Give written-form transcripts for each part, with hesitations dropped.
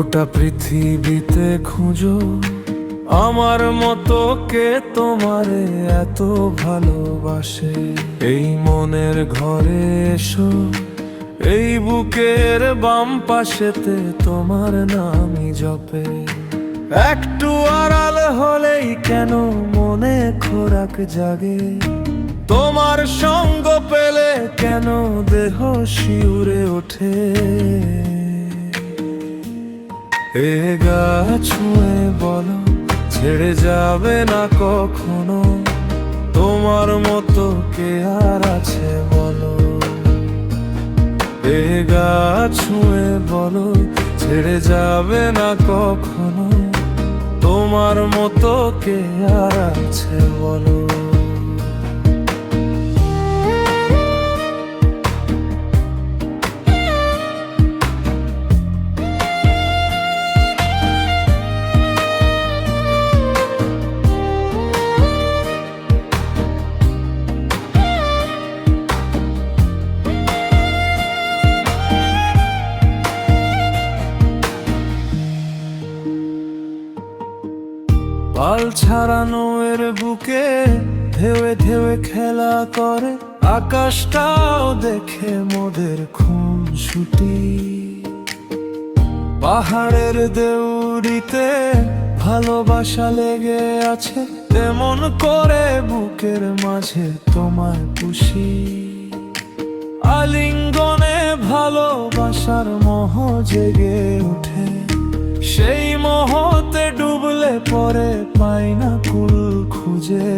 গোটা পৃথিবীতে খুঁজো আমার মতো কে তোমারে এত ভালোবাসে। এই মনের ঘরে এসো, এই বুকের বাম পাশেতে তোমার নামই জপে। একটু আড়াল হলেই কেন মনে খোরাক জাগে, তোমার সঙ্গ পেলে কেন দেহ শিউরে ওঠে। এ গা ছুঁয়ে বলো ছেড়ে যাবে না কখনো, তোমার মতো কে আর আছে বলো। এ গা ছুঁয়ে বলো ছেড়ে যাবে না কখনো, তোমার মতো কে আর আছে বলো। পাল ছাড়ানো এর বুকে ঢেউে ঢেউে খেলা করে, আকাশটাও দেখে মোদের খুনসুটি। পাহাড়ের দেউরিতে ভালোবাসা লেগে আছে, তেমন করে বুকের মাঝে তোমায় পুষি। আলিঙ্গনে ভালোবাসার মোহ জেগে ওঠে, সেই মোহতে ডুবলে পরে পাই না কুল খুঁজে।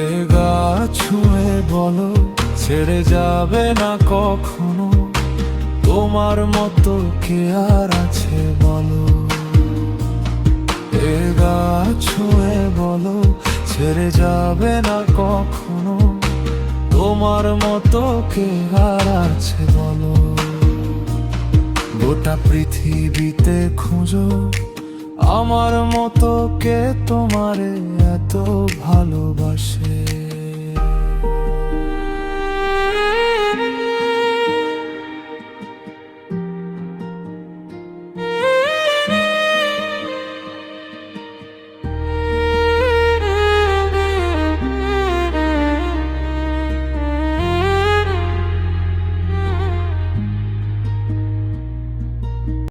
এ গা ছুঁয়ে বলো ছেড়ে যাবে না কখনো, তোমার মতো কে আর আছে বলো। এ গা ছুঁয়ে বলো ছেড়ে যাবে না কখনো, তোমার মতো কে আর আছে বলো। গোটা পৃথিবীতে খুঁজো আমার মতো কে তোমারে এত ভালোবাসে।